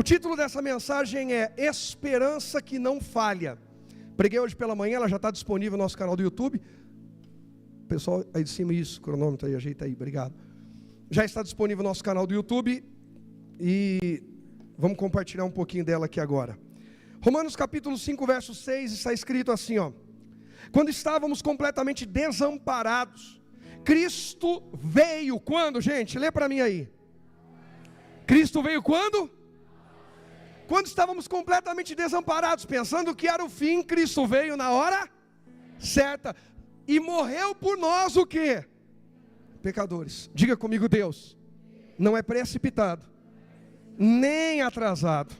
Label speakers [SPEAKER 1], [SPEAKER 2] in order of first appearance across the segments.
[SPEAKER 1] O título dessa mensagem é Esperança que não falha. Preguei hoje pela manhã, ela já está disponível no nosso canal do YouTube. Pessoal aí de cima, isso, cronômetro aí, ajeita aí, obrigado. Já está disponível no nosso canal do YouTube e vamos compartilhar um pouquinho dela aqui agora. Romanos capítulo 5, verso 6, está escrito assim, ó: quando estávamos completamente desamparados, Cristo veio quando, gente? Lê para mim aí. Cristo veio quando? Quando estávamos completamente desamparados, pensando que era o fim, Cristo veio na hora certa e morreu por nós o quê? Pecadores. Diga comigo, Deus não é precipitado, nem atrasado.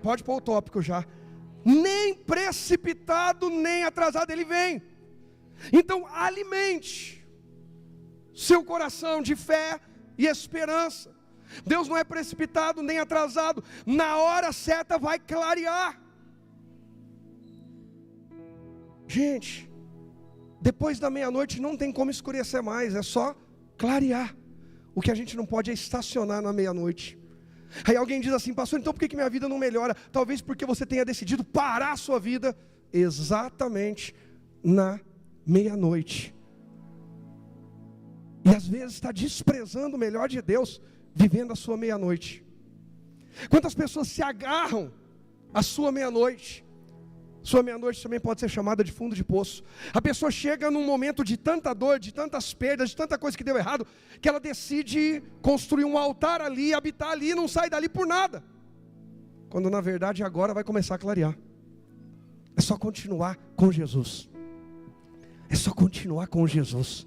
[SPEAKER 1] Pode pôr o tópico já. Nem precipitado, nem atrasado, Ele vem. Então alimente seu coração de fé e esperança. Deus não é precipitado nem atrasado, na hora certa vai clarear. Gente, depois da meia-noite não tem como escurecer mais, é só clarear. O que a gente não pode é estacionar na meia-noite. Aí alguém diz assim: pastor, então por que minha vida não melhora? Talvez porque você tenha decidido parar a sua vida exatamente na meia-noite. E às vezes está desprezando o melhor de Deus, vivendo a sua meia-noite. Quantas pessoas se agarram à sua meia-noite? Sua meia-noite também pode ser chamada de fundo de poço. A pessoa chega num momento de tanta dor, de tantas perdas, de tanta coisa que deu errado, que ela decide construir um altar ali, habitar ali, e não sai dali por nada. Quando na verdade agora vai começar a clarear. É só continuar com Jesus. É só continuar com Jesus.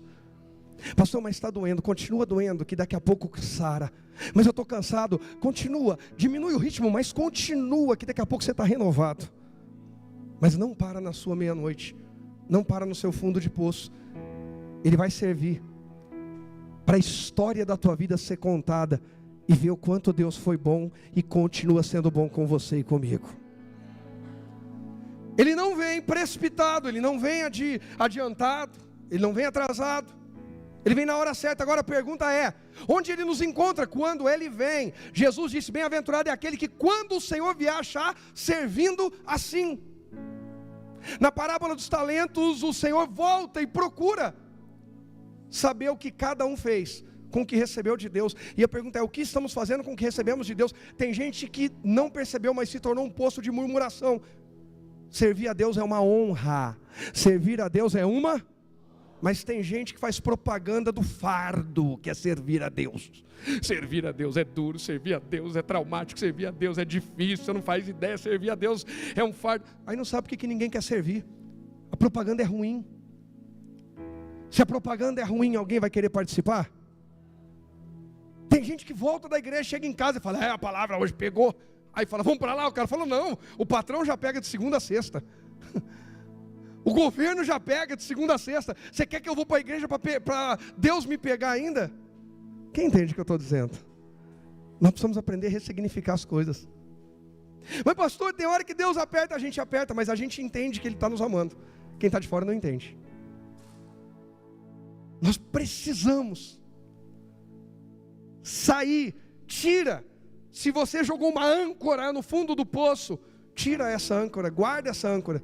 [SPEAKER 1] Pastor, mas está doendo. Continua doendo, que daqui a pouco sara. Mas eu estou cansado. Continua, diminui o ritmo, mas continua, que daqui a pouco você está renovado. Mas não para na sua meia-noite, não para no seu fundo de poço. Ele vai servir para a história da tua vida ser contada e ver o quanto Deus foi bom e continua sendo bom com você e comigo. Ele não vem precipitado, ele não vem adiantado, ele não vem atrasado. Ele vem na hora certa. Agora a pergunta é: onde Ele nos encontra quando Ele vem? Jesus disse: bem-aventurado é aquele que quando o Senhor vier achar servindo assim. Na parábola dos talentos, o Senhor volta e procura saber o que cada um fez com o que recebeu de Deus. E a pergunta é: o que estamos fazendo com o que recebemos de Deus? Tem gente que não percebeu, mas se tornou um poço de murmuração. Servir a Deus é uma honra, servir a Deus é uma... Mas tem gente que faz propaganda do fardo, que é servir a Deus. Servir a Deus é duro, servir a Deus é traumático, servir a Deus é difícil, você não faz ideia, servir a Deus é um fardo. Aí não sabe por que ninguém quer servir. A propaganda é ruim. Se a propaganda é ruim, alguém vai querer participar? Tem gente que volta da igreja, chega em casa e fala: a palavra hoje pegou. Aí fala: vamos para lá. O cara fala: não, o patrão já pega de segunda a sexta. O governo já pega de segunda a sexta. Você quer que eu vou para a igreja para Deus me pegar ainda? Quem entende o que eu estou dizendo? Nós precisamos aprender a ressignificar as coisas. Mas pastor, tem hora que Deus aperta, a gente aperta, mas a gente entende que Ele está nos amando. Quem está de fora não entende. Nós precisamos sair. Tira. Se você jogou uma âncora no fundo do poço, tira essa âncora, guarda essa âncora.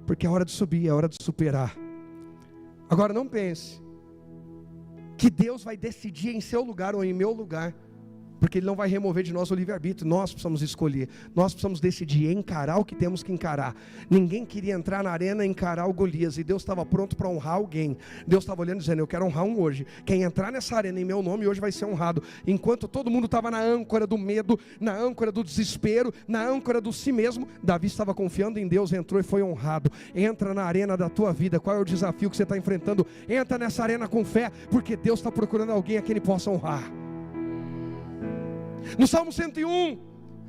[SPEAKER 1] Porque é hora de subir, é hora de superar. Agora não pense que Deus vai decidir em seu lugar ou em meu lugar, porque Ele não vai remover de nós o livre-arbítrio. Nós precisamos escolher, nós precisamos decidir, encarar o que temos que encarar. Ninguém queria entrar na arena e encarar o Golias, e Deus estava pronto para honrar alguém. Deus estava olhando e dizendo: eu quero honrar um hoje. Quem entrar nessa arena em meu nome hoje vai ser honrado. Enquanto todo mundo estava na âncora do medo, na âncora do desespero, na âncora do si mesmo, Davi estava confiando em Deus, entrou e foi honrado. Entra na arena da tua vida. Qual é o desafio que você está enfrentando? Entra nessa arena com fé, porque Deus está procurando alguém a quem Ele possa honrar. No Salmo 101,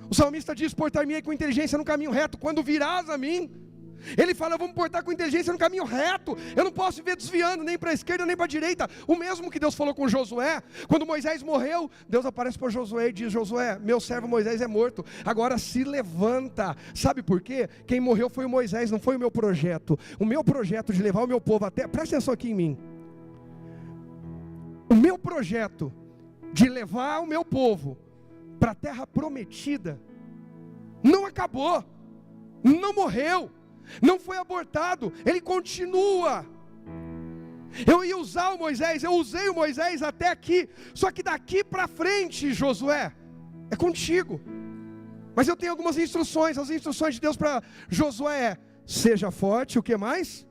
[SPEAKER 1] o salmista diz: portar-me-ei com inteligência no caminho reto, quando virás a mim. Ele fala: eu vou me portar com inteligência no caminho reto. Eu não posso viver desviando nem para a esquerda nem para a direita. O mesmo que Deus falou com Josué. Quando Moisés morreu, Deus aparece para Josué e diz: Josué, meu servo Moisés é morto, agora se levanta. Sabe por quê? Quem morreu foi o Moisés, não foi o meu projeto. O meu projeto de levar o meu povo até... Presta atenção aqui em mim. O meu projeto de levar o meu povo para a terra prometida, não acabou, não morreu, não foi abortado, ele continua. Eu ia usar o Moisés, eu usei o Moisés até aqui, só que daqui para frente, Josué, é contigo. Mas eu tenho algumas instruções. As instruções de Deus para Josué é: seja forte, o que mais?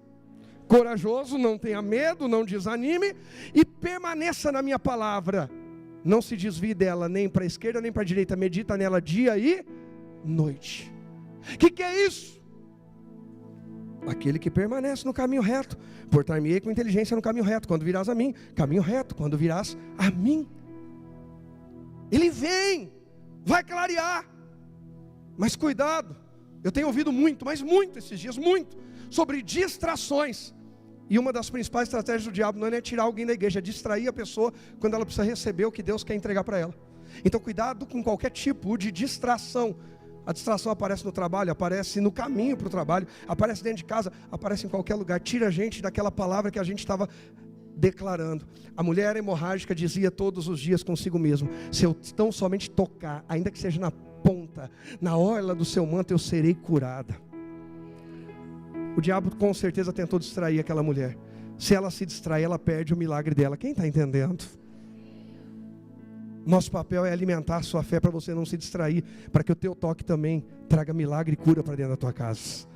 [SPEAKER 1] Corajoso, não tenha medo, não desanime, e permaneça na minha palavra. Não se desvie dela, nem para a esquerda, nem para a direita. Medita nela dia e noite. O que é isso? Aquele que permanece no caminho reto. Portar-me-ei com inteligência no caminho reto. Quando virás a mim, caminho reto. Quando virás a mim. Ele vem, vai clarear. Mas cuidado, eu tenho ouvido muito, mas muito esses dias, muito, sobre distrações. E uma das principais estratégias do diabo não é tirar alguém da igreja, é distrair a pessoa quando ela precisa receber o que Deus quer entregar para ela. Então cuidado com qualquer tipo de distração. A distração aparece no trabalho, aparece no caminho para o trabalho, aparece dentro de casa, aparece em qualquer lugar. Tira a gente daquela palavra que a gente estava declarando. A mulher hemorrágica dizia todos os dias consigo mesmo: se eu tão somente tocar, ainda que seja na ponta, na orla do seu manto, eu serei curada. O diabo com certeza tentou distrair aquela mulher. Se ela se distrai, ela perde o milagre dela. Quem está entendendo? Nosso papel é alimentar a sua fé para você não se distrair, para que o teu toque também traga milagre e cura para dentro da tua casa.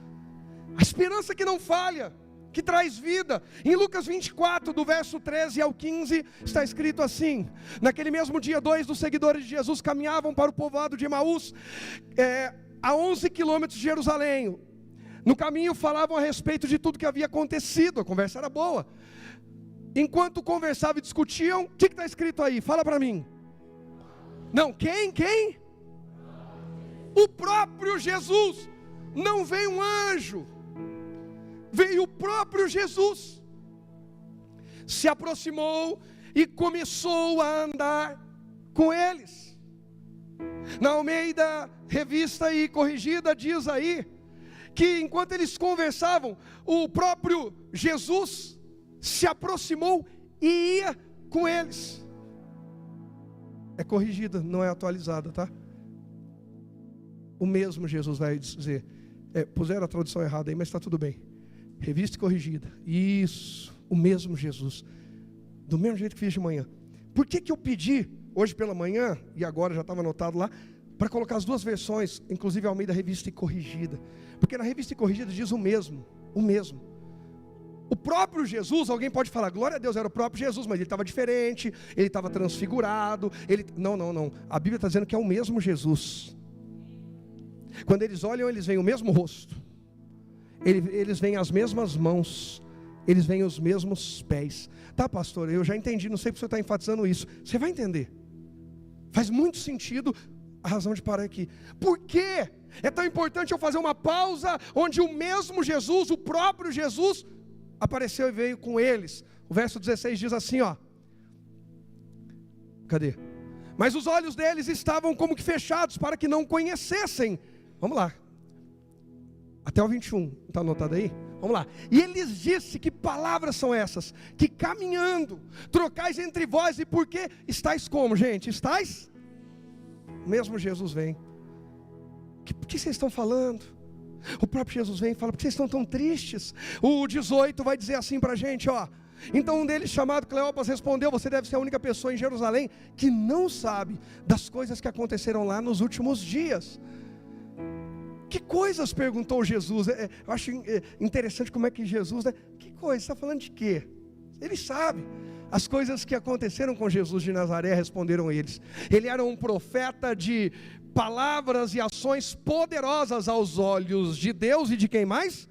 [SPEAKER 1] A esperança que não falha, que traz vida. Em Lucas 24, do verso 13 ao 15, está escrito assim: naquele mesmo dia, 2 dos seguidores de Jesus caminhavam para o povoado de Emaús, a 11 quilômetros de Jerusalém. No caminho falavam a respeito de tudo que havia acontecido. A conversa era boa. Enquanto conversavam e discutiam, o que está escrito aí? Fala para mim. Não, quem? O próprio Jesus. Não veio um anjo, veio o próprio Jesus. Se aproximou e começou a andar com eles. Na Almeida, revista e corrigida, diz aí que enquanto eles conversavam, o próprio Jesus se aproximou e ia com eles. É corrigida, não é atualizada, tá? O mesmo Jesus vai dizer. Puseram a tradução errada aí, mas está tudo bem. Revista e corrigida. Isso, o mesmo Jesus. Do mesmo jeito que fiz de manhã. Por que eu pedi hoje pela manhã, e agora já estava anotado lá, para colocar as duas versões, inclusive a Almeida Revista e Corrigida? Porque na Revista e Corrigida diz o mesmo. O próprio Jesus, alguém pode falar, glória a Deus, era o próprio Jesus, mas ele estava diferente, ele estava transfigurado, não, a Bíblia está dizendo que é o mesmo Jesus. Quando eles olham, eles veem o mesmo rosto, eles veem as mesmas mãos, eles veem os mesmos pés. Tá, pastor, eu já entendi, não sei porque você está enfatizando isso. Você vai entender, faz muito sentido a razão de parar aqui. Por quê? É tão importante eu fazer uma pausa, onde o mesmo Jesus, o próprio Jesus, apareceu e veio com eles. O verso 16 diz assim, ó. Cadê? Mas os olhos deles estavam como que fechados, para que não conhecessem. Vamos lá. Até o 21, está anotado aí? Vamos lá. E ele lhes disse: que palavras são essas? Que caminhando, trocais entre vós, e por que estáis como, gente? Estáis? Mesmo Jesus vem. Por que vocês estão falando? O próprio Jesus vem e fala: por que vocês estão tão tristes? O 18 vai dizer assim para a gente, ó. Então um deles, chamado Cleopas, respondeu: você deve ser a única pessoa em Jerusalém que não sabe das coisas que aconteceram lá nos últimos dias. Que coisas? Perguntou Jesus. Eu acho interessante como é que Jesus, né? Que coisa? Você está falando de quê? Ele sabe. As coisas que aconteceram com Jesus de Nazaré, responderam eles. Ele era um profeta de palavras e ações poderosas aos olhos de Deus e de quem mais?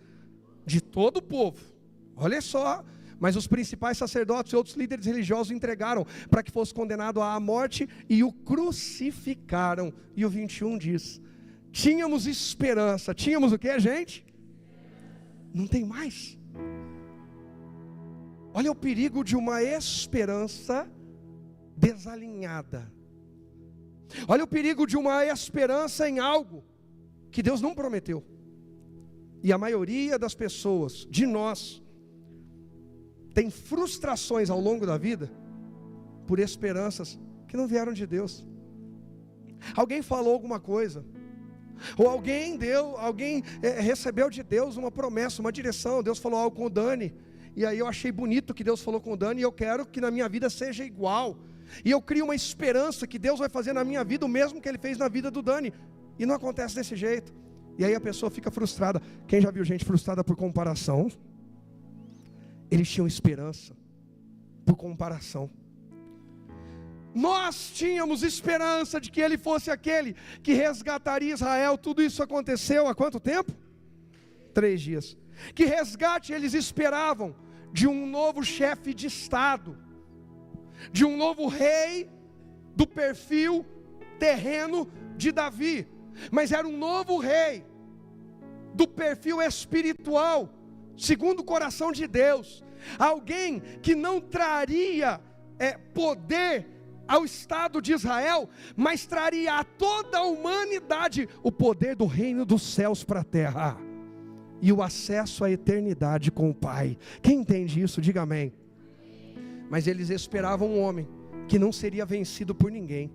[SPEAKER 1] De todo o povo. Olha só. Mas os principais sacerdotes e outros líderes religiosos o entregaram para que fosse condenado à morte e o crucificaram. E o 21 diz: tínhamos esperança. Tínhamos o que, gente? Não tem mais. Olha o perigo de uma esperança desalinhada. Olha o perigo de uma esperança em algo que Deus não prometeu. E a maioria das pessoas, de nós, tem frustrações ao longo da vida por esperanças que não vieram de Deus. Alguém falou alguma coisa, ou alguém recebeu de Deus uma promessa, uma direção. Deus falou algo com o Dani, e aí eu achei bonito que Deus falou com o Dani, e eu quero que na minha vida seja igual, e eu crio uma esperança que Deus vai fazer na minha vida o mesmo que Ele fez na vida do Dani, e não acontece desse jeito, e aí a pessoa fica frustrada. Quem já viu gente frustrada por comparação? Eles tinham esperança por comparação. Nós tínhamos esperança de que Ele fosse aquele que resgataria Israel. Tudo isso aconteceu há quanto tempo? 3 dias. Que resgate eles esperavam? De um novo chefe de estado, de um novo rei do perfil terreno de Davi, mas era um novo rei do perfil espiritual, segundo o coração de Deus. Alguém que não traria poder ao Estado de Israel, mas traria a toda a humanidade o poder do reino dos céus para a terra, e o acesso à eternidade com o Pai. Quem entende isso, diga amém. Mas eles esperavam um homem que não seria vencido por ninguém,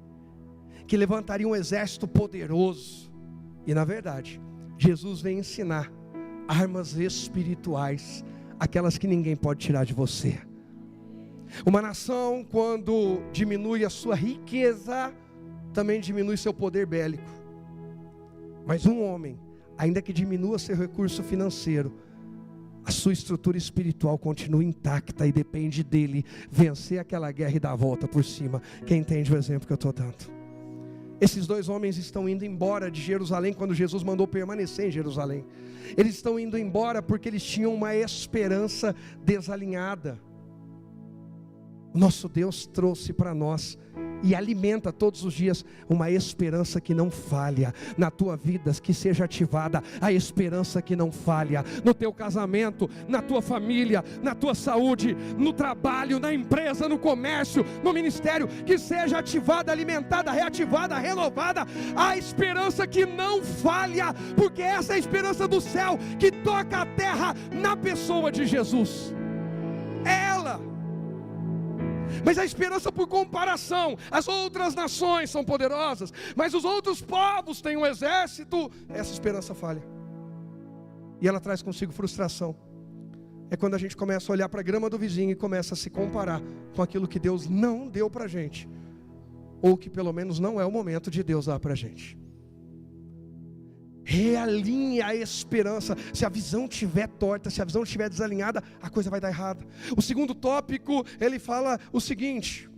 [SPEAKER 1] que levantaria um exército poderoso. E na verdade, Jesus vem ensinar armas espirituais, aquelas que ninguém pode tirar de você. Uma nação, quando diminui a sua riqueza, também diminui seu poder bélico. Mas um homem, ainda que diminua seu recurso financeiro, a sua estrutura espiritual continua intacta, e depende dele vencer aquela guerra e dar a volta por cima. Quem entende o exemplo que eu estou dando? Esses 2 homens estão indo embora de Jerusalém quando Jesus mandou permanecer em Jerusalém. Eles estão indo embora porque eles tinham uma esperança desalinhada. Nosso Deus trouxe para nós e alimenta todos os dias uma esperança que não falha na tua vida, que seja ativada a esperança que não falha no teu casamento, na tua família, na tua saúde, no trabalho, na empresa, no comércio, no ministério, que seja ativada, alimentada, reativada, renovada a esperança que não falha, porque essa é a esperança do céu que toca a terra na pessoa de Jesus. Ela. Mas a esperança por comparação, as outras nações são poderosas, mas os outros povos têm um exército. Essa esperança falha, e ela traz consigo frustração. É quando a gente começa a olhar para a grama do vizinho e começa a se comparar com aquilo que Deus não deu para a gente, ou que pelo menos não é o momento de Deus dar para a gente. Realinhe a esperança. Se a visão estiver torta, se a visão estiver desalinhada, a coisa vai dar errada. O segundo tópico, ele fala o seguinte: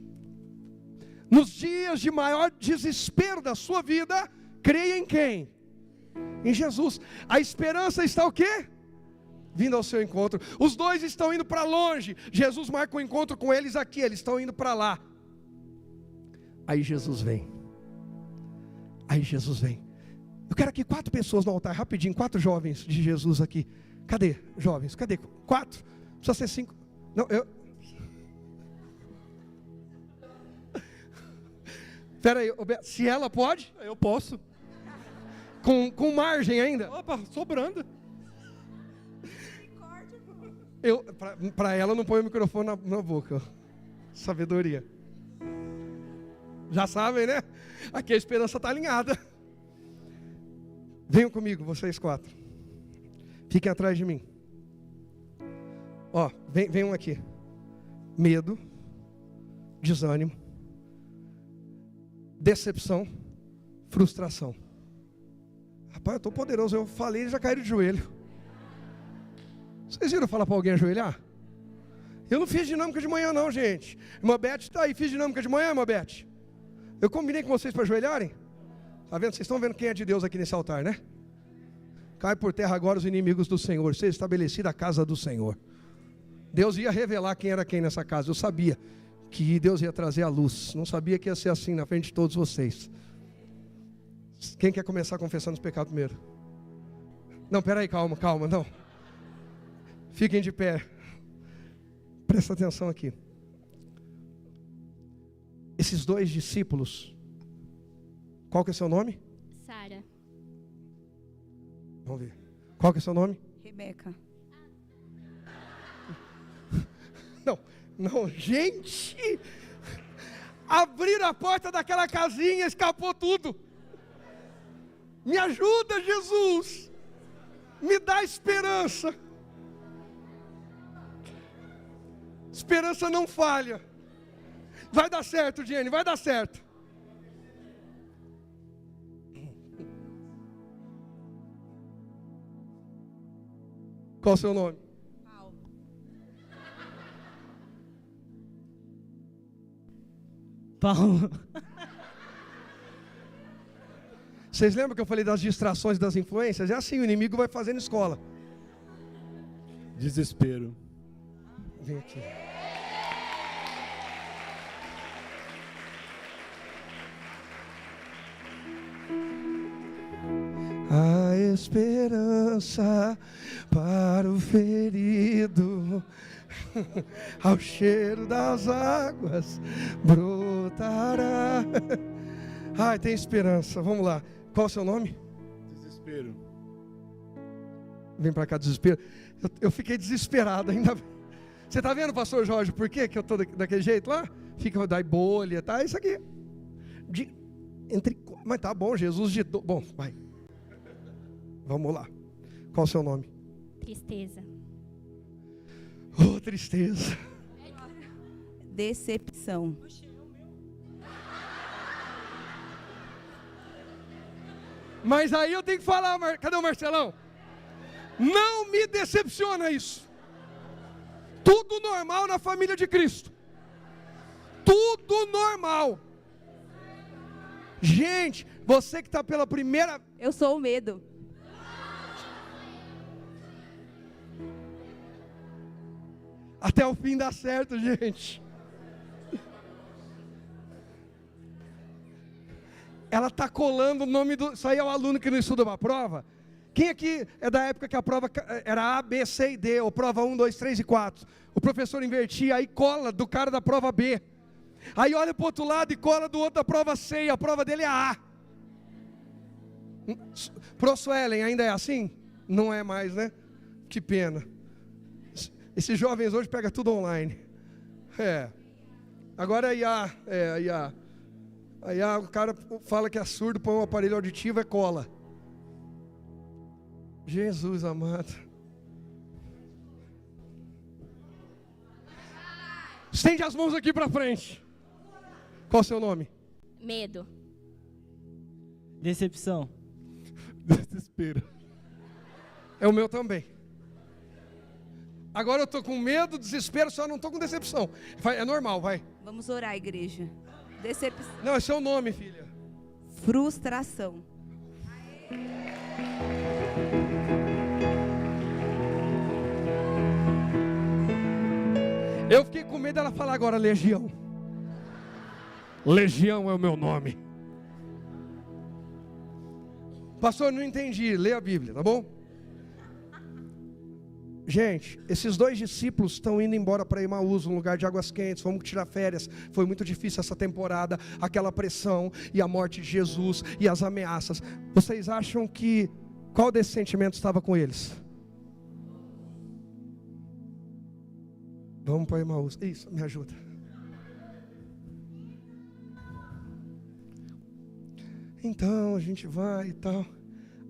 [SPEAKER 1] nos dias de maior desespero da sua vida, creia em quem? Em Jesus. A esperança está o quê? Vindo ao seu encontro. Os 2 estão indo para longe. Jesus marca um encontro com eles aqui, eles estão indo para lá. Aí Jesus vem. Eu quero aqui 4 pessoas no altar, rapidinho, 4 jovens de Jesus aqui. Cadê, jovens? Cadê? 4? Precisa ser 5. Não, Espera aí, se ela pode?
[SPEAKER 2] Eu posso.
[SPEAKER 1] Com margem ainda?
[SPEAKER 2] Opa, sobrando.
[SPEAKER 1] Para ela não põe o microfone na boca. Sabedoria. Já sabem, né? Aqui a esperança está alinhada. Venham comigo, vocês 4. Fiquem atrás de mim. Ó, venham aqui. Medo, desânimo, decepção, frustração. Rapaz, eu estou poderoso. Eu falei e já caíram de joelho. Vocês viram falar para alguém ajoelhar? Eu não fiz dinâmica de manhã não, gente. Irmã Beth está aí. Fiz dinâmica de manhã, irmã Beth? Eu combinei com vocês para ajoelharem? Está vendo? Vocês estão vendo quem é de Deus aqui nesse altar, né? Cai por terra agora os inimigos do Senhor. Seja estabelecida a casa do Senhor. Deus ia revelar quem era quem nessa casa. Eu sabia que Deus ia trazer a luz. Não sabia que ia ser assim na frente de todos vocês. Quem quer começar confessando os pecados primeiro? Não, peraí, calma, não. Fiquem de pé. Presta atenção aqui. Esses 2 discípulos, qual que é o seu nome?
[SPEAKER 3] Sara.
[SPEAKER 1] Vamos ver. Qual que é o seu nome?
[SPEAKER 4] Rebeca.
[SPEAKER 1] Não, gente. Abriram a porta daquela casinha, escapou tudo. Me ajuda, Jesus. Me dá esperança. Esperança não falha. Vai dar certo, Jenny, vai dar certo. Qual o seu nome?
[SPEAKER 2] Paulo.
[SPEAKER 1] Vocês lembram que eu falei das distrações, das influências? É assim, o inimigo vai fazendo escola.
[SPEAKER 3] Desespero.
[SPEAKER 1] Vem aqui. A esperança para o ferido, ao cheiro das águas brotará. Ai, tem esperança, vamos lá. Qual é o seu nome?
[SPEAKER 3] Desespero.
[SPEAKER 1] Vem para cá, desespero. Eu fiquei desesperado ainda. Você está vendo, pastor Jorge, por que eu estou daquele jeito lá? Fica, dá bolha, tá? Isso aqui. Mas tá bom, Jesus de... Bom, vai. Vamos lá. Qual o seu nome?
[SPEAKER 4] Tristeza.
[SPEAKER 1] Oh, tristeza.
[SPEAKER 5] Decepção.
[SPEAKER 1] Mas aí eu tenho que falar, cadê o Marcelão? Não me decepciona isso. Tudo normal na família de Cristo. Tudo normal. Gente, você que está pela primeira...
[SPEAKER 5] Eu sou o medo.
[SPEAKER 1] Até o fim dá certo, gente. Ela está colando o nome do... Isso aí é o aluno que não estuda uma prova. Quem aqui é da época que a prova era A, B, C e D, ou prova 1, 2, 3 e 4? O professor invertia, aí cola do cara da prova B. Aí olha para o outro lado e cola do outro da prova C, e a prova dele é A. Pro Suelen, ainda é assim? Não é mais, né? Que pena. Esses jovens hoje pegam tudo online. Agora é IA. IA. Aí o cara fala que é surdo, põe um aparelho auditivo, é cola. Jesus amado. Estende as mãos aqui para frente. Qual o seu nome?
[SPEAKER 4] Medo.
[SPEAKER 2] Decepção.
[SPEAKER 3] Desespero.
[SPEAKER 1] É o meu também. Agora eu estou com medo, desespero, só não estou com decepção. É normal, vai.
[SPEAKER 5] Vamos orar, igreja. Decepção.
[SPEAKER 1] Não, esse é o nome, filha.
[SPEAKER 5] Frustração.
[SPEAKER 1] Eu fiquei com medo dela falar agora, Legião. Legião é o meu nome. Pastor, não entendi. Lê a Bíblia, tá bom? Gente, esses dois discípulos estão indo embora para Emaús, um lugar de águas quentes. Vamos tirar férias. Foi muito difícil essa temporada, aquela pressão e a morte de Jesus e as ameaças. Vocês acham que qual desses sentimentos estava com eles? Vamos para Emaús. Isso, me ajuda. Então a gente vai e tal.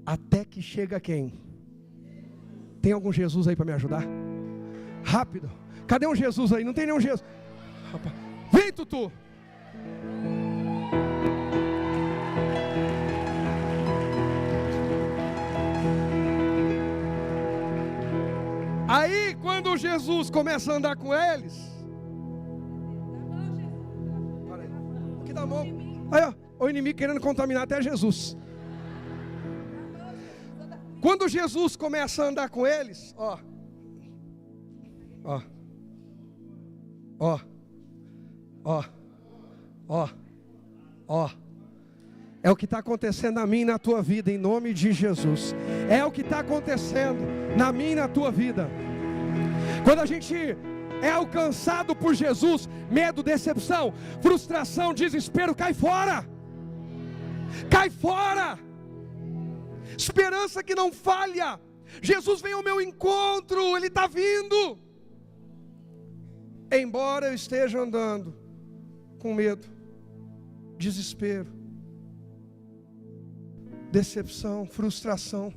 [SPEAKER 1] Até que chega quem? Tem algum Jesus aí para me ajudar? Rápido. Cadê um Jesus aí? Não tem nenhum Jesus. Rapaz. Vem, Tutu. Aí, quando Jesus começa a andar com eles, para aí. Aqui dá a mão. Aí, ó, o inimigo querendo contaminar até Jesus. Quando Jesus começa a andar com eles, ó, é o que está acontecendo na minha e na tua vida, em nome de Jesus. É o que está acontecendo na minha e na tua vida. Quando a gente é alcançado por Jesus, medo, decepção, frustração, desespero, cai fora. Cai fora. Esperança que não falha. Jesus vem ao meu encontro, Ele está vindo. Embora eu esteja andando com medo, desespero, decepção, frustração,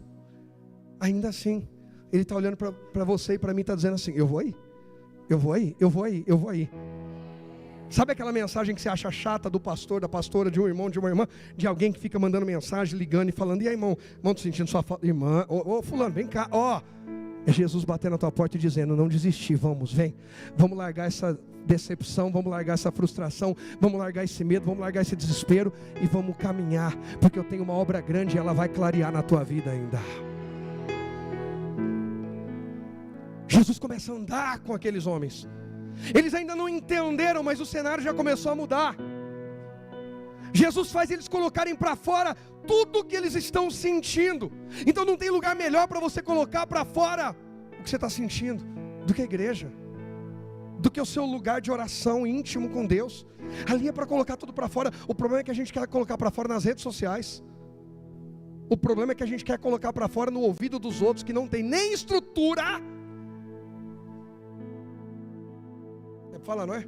[SPEAKER 1] ainda assim, Ele está olhando para você e para mim, está dizendo assim: eu vou aí, eu vou aí, eu vou aí, eu vou aí. Sabe aquela mensagem que você acha chata do pastor, da pastora, de um irmão, de uma irmã, de alguém que fica mandando mensagem, ligando e falando: e aí, irmão, tô sentindo sua falta, irmã, ô fulano, vem cá, ó. É Jesus batendo na tua porta e dizendo: não desistir, vamos, vem, vamos largar essa decepção, vamos largar essa frustração, vamos largar esse medo, vamos largar esse desespero e vamos caminhar, porque eu tenho uma obra grande e ela vai clarear na tua vida ainda. Jesus começa a andar com aqueles homens. Eles ainda não entenderam, mas o cenário já começou a mudar. Jesus faz eles colocarem para fora tudo o que eles estão sentindo. Então não tem lugar melhor para você colocar para fora o que você está sentindo do que a igreja, do que o seu lugar de oração íntimo com Deus. Ali é para colocar tudo para fora. O problema é que a gente quer colocar para fora nas redes sociais. O problema é que a gente quer colocar para fora no ouvido dos outros, que não tem nem estrutura. Fala, não é?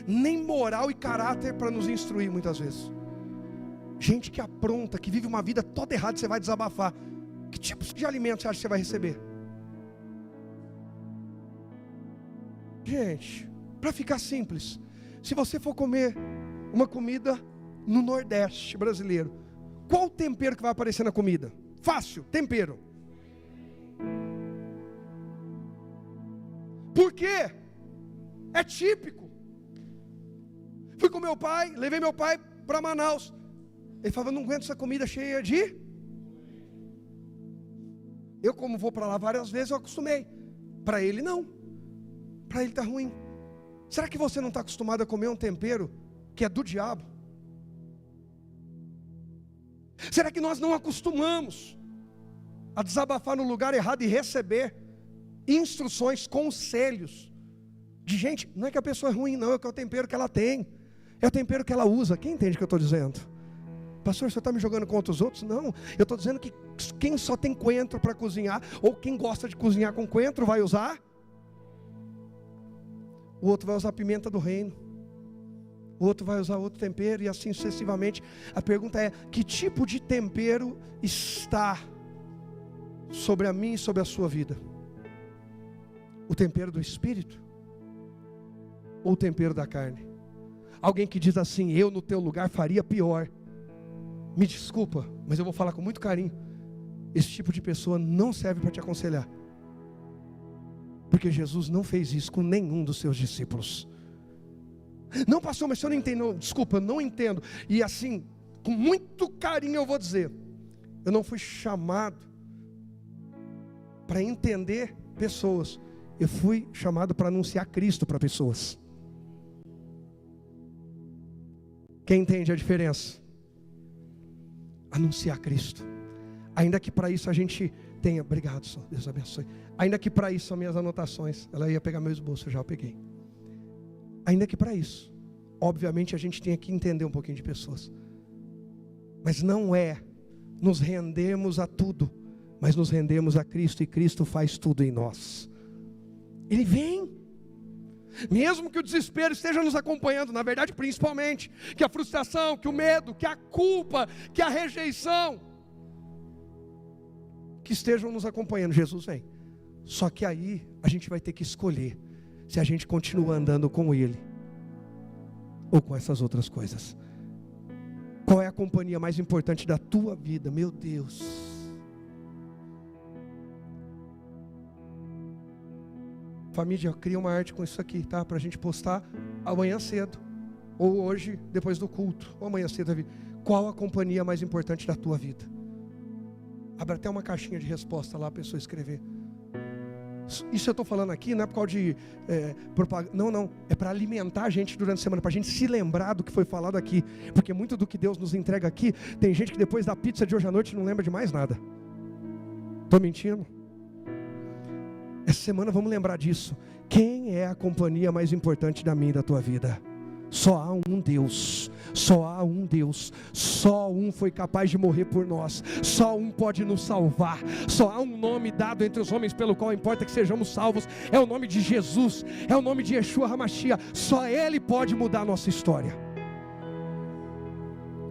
[SPEAKER 1] Nem moral e caráter para nos instruir muitas vezes. Gente que apronta, que vive uma vida toda errada, você vai desabafar. Que tipos de alimento você acha que você vai receber? Gente, para ficar simples, se você for comer uma comida no Nordeste brasileiro, qual o tempero que vai aparecer na comida? Fácil, tempero. Por quê? É típico. Fui com meu pai, levei meu pai para Manaus. Ele falava: não aguento essa comida cheia de... Eu, como vou para lá várias vezes, eu acostumei. Para ele não. Para ele está ruim. Será que você não está acostumado a comer um tempero que é do diabo? Será que nós não acostumamos a desabafar no lugar errado e receber instruções, conselhos de gente? Não é que a pessoa é ruim, não, é que é o tempero que ela tem, é o tempero que ela usa. Quem entende o que eu estou dizendo? Pastor, você está me jogando contra os outros? Não, eu estou dizendo que quem só tem coentro para cozinhar, ou quem gosta de cozinhar com coentro, vai usar. O outro vai usar pimenta do reino, o outro vai usar outro tempero, e assim sucessivamente. A pergunta é: que tipo de tempero está sobre a minha e sobre a sua vida? O tempero do Espírito? Ou o tempero da carne? Alguém que diz assim: eu no teu lugar faria pior. Me desculpa, mas eu vou falar com muito carinho. Esse tipo de pessoa não serve para te aconselhar, porque Jesus não fez isso com nenhum dos seus discípulos. Não, pastor, mas eu não entendo. Não, desculpa, eu não entendo. E assim, com muito carinho eu vou dizer: eu não fui chamado para entender pessoas, eu fui chamado para anunciar Cristo para pessoas. Quem entende a diferença? Anunciar Cristo. Ainda que para isso a gente tenha... Obrigado, Senhor, Deus abençoe. Ainda que para isso são minhas anotações. Ela ia pegar meu esboço, eu já peguei. Ainda que para isso, obviamente a gente tinha que entender um pouquinho de pessoas. Mas não é nos rendermos a tudo, mas nos rendemos a Cristo, e Cristo faz tudo em nós. Ele vem. Mesmo que o desespero esteja nos acompanhando, na verdade principalmente, que a frustração, que o medo, que a culpa, que a rejeição, que estejam nos acompanhando, Jesus vem. Só que aí a gente vai ter que escolher se a gente continua andando com Ele ou com essas outras coisas. Qual é a companhia mais importante da tua vida? Meu Deus. Família, cria uma arte com isso aqui, tá? Para a gente postar amanhã cedo, ou hoje, depois do culto, ou amanhã cedo. Qual a companhia mais importante da tua vida? Abre até uma caixinha de resposta lá, a pessoa escrever. Isso eu estou falando aqui não é por causa de propaganda, não, é para alimentar a gente durante a semana, para a gente se lembrar do que foi falado aqui, porque muito do que Deus nos entrega aqui, tem gente que depois da pizza de hoje à noite não lembra de mais nada. Estou mentindo? Essa semana vamos lembrar disso. Quem é a companhia mais importante da minha e da tua vida? Só há um Deus, só há um Deus, só um foi capaz de morrer por nós, só um pode nos salvar, só há um nome dado entre os homens pelo qual importa que sejamos salvos, é o nome de Jesus, é o nome de Yeshua HaMashiach, só Ele pode mudar a nossa história.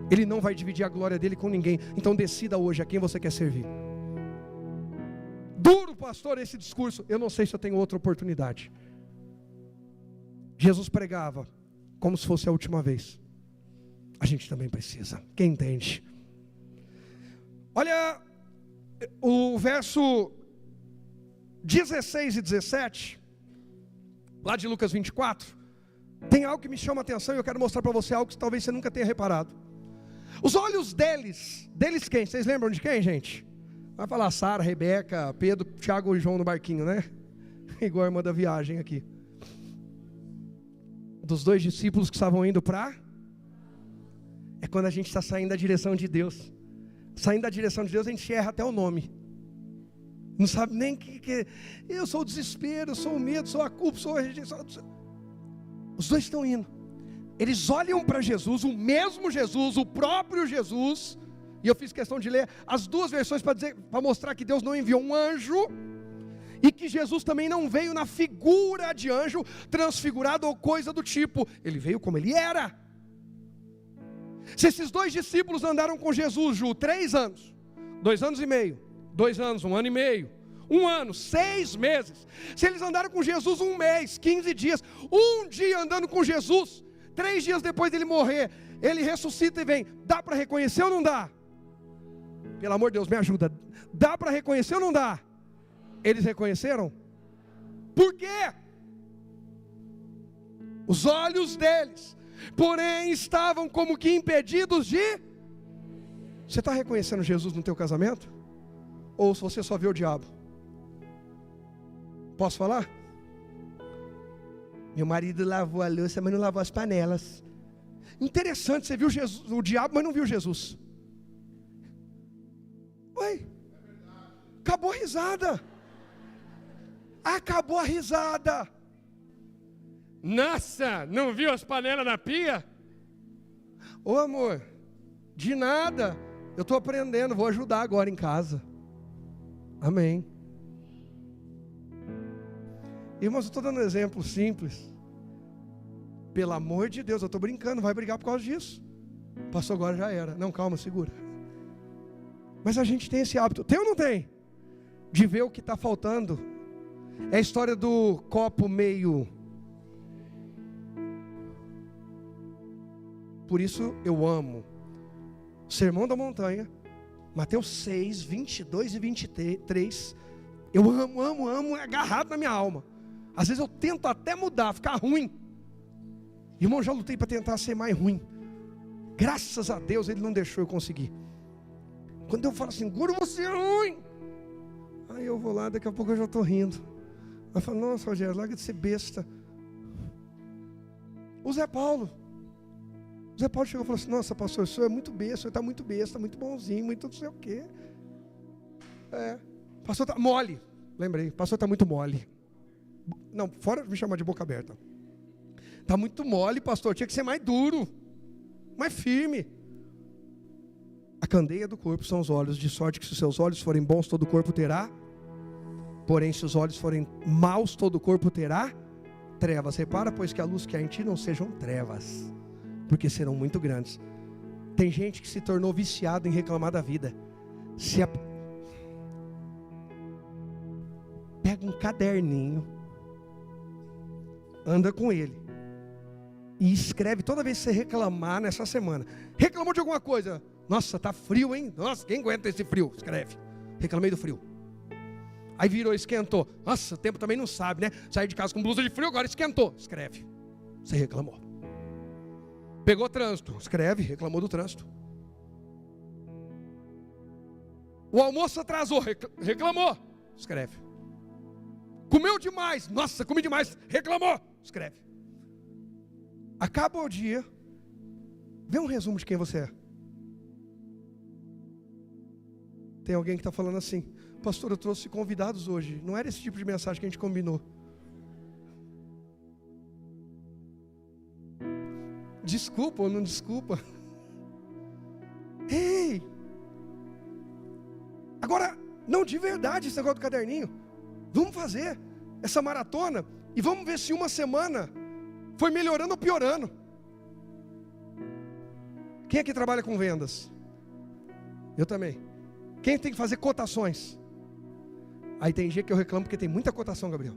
[SPEAKER 1] Ele não vai dividir a glória dele com ninguém. Então decida hoje a quem você quer servir. Duro, pastor, esse discurso. Eu não sei se eu tenho outra oportunidade. Jesus pregava como se fosse a última vez. A gente também precisa. Quem entende? Olha o verso 16 e 17, lá de Lucas 24. Tem algo que me chama a atenção e eu quero mostrar para você algo que talvez você nunca tenha reparado. Os olhos deles quem? Vocês lembram de quem, gente? Vai falar Sara, Rebeca, Pedro, Tiago e João no barquinho, né? Igual a irmã da viagem aqui. Dos 2 discípulos que estavam indo para... É quando a gente está saindo da direção de Deus. Saindo da direção de Deus, a gente erra até o nome. Não sabe nem que... Eu sou o desespero, eu sou o medo, sou a culpa, sou a rejeição. Os 2 estão indo. Eles olham para Jesus, o mesmo Jesus, o próprio Jesus. E eu fiz questão de ler as 2 versões para mostrar que Deus não enviou um anjo. E que Jesus também não veio na figura de anjo, transfigurado ou coisa do tipo. Ele veio como ele era. Se esses 2 discípulos andaram com Jesus, Ju, 3 anos, 2 anos e meio, 2 anos, 1 ano e meio, 1 ano, 6 meses. Se eles andaram com Jesus 1 mês, 15 dias, 1 dia andando com Jesus, 3 dias depois dele morrer, ele ressuscita e vem. Dá para reconhecer ou não dá? Pelo amor de Deus, me ajuda. Dá para reconhecer ou não dá? Eles reconheceram? Por quê? Os olhos deles, porém, estavam como que impedidos de... Você está reconhecendo Jesus no teu casamento? Ou se você só vê o diabo? Posso falar? Meu marido lavou a louça, mas não lavou as panelas. Interessante, você viu Jesus, o diabo, mas não viu Jesus. Oi, acabou a risada. Acabou a risada.
[SPEAKER 3] Nossa, não viu as panelas na pia?
[SPEAKER 1] Ô amor, de nada. Eu estou aprendendo, vou ajudar agora em casa. Amém. Irmãos, eu estou dando um exemplo simples. Pelo amor de Deus, eu estou brincando, vai brigar por causa disso. Passou agora, já era. Não, calma, segura. Mas a gente tem esse hábito, tem ou não tem? De ver o que está faltando. É a história do copo meio... Por isso eu amo Sermão da Montanha, Mateus 6, 22 e 23. Eu amo, é agarrado na minha alma. Às vezes eu tento até mudar, ficar ruim. Irmão, já lutei para tentar ser mais ruim. Graças a Deus Ele não deixou eu conseguir. Quando eu falo assim, Guru, você é ruim. Aí eu vou lá, daqui a pouco eu já estou rindo. Eu falo, nossa, Rogério, larga de ser besta. O Zé Paulo chegou e falou assim, nossa, pastor, o senhor é muito besta, o senhor está muito besta, muito bonzinho, muito não sei o quê. Pastor está mole, lembrei, pastor está muito mole. Não, fora me chamar de boca aberta. Está muito mole, pastor, tinha que ser mais duro, mais firme. A candeia do corpo são os olhos, de sorte que se os seus olhos forem bons, todo o corpo terá. Porém, se os olhos forem maus, todo o corpo terá trevas. Repara, pois, que a luz que há em ti não sejam trevas, porque serão muito grandes. Tem gente que se tornou viciado em reclamar da vida. Pega um caderninho, anda com ele e escreve toda vez que você reclamar nessa semana. Reclamou de alguma coisa? Nossa, tá frio, hein? Nossa, quem aguenta esse frio? Escreve. Reclamei do frio. Aí virou, esquentou. Nossa, o tempo também não sabe, né? Saí de casa com blusa de frio, agora esquentou. Escreve. Você reclamou. Pegou trânsito. Escreve, reclamou do trânsito. O almoço atrasou. Reclamou. Escreve. Comeu demais. Nossa, comi demais. Reclamou. Escreve. Acaba o dia. Vê um resumo de quem você é. Tem alguém que está falando assim, pastor, eu trouxe convidados hoje. Não era esse tipo de mensagem que a gente combinou. Desculpa ou não desculpa? Ei! Agora, não de verdade esse negócio do caderninho. Vamos fazer essa maratona e vamos ver se uma semana foi melhorando ou piorando. Quem aqui trabalha com vendas? Eu também. Quem tem que fazer cotações? Aí tem dia que eu reclamo porque tem muita cotação, Gabriel.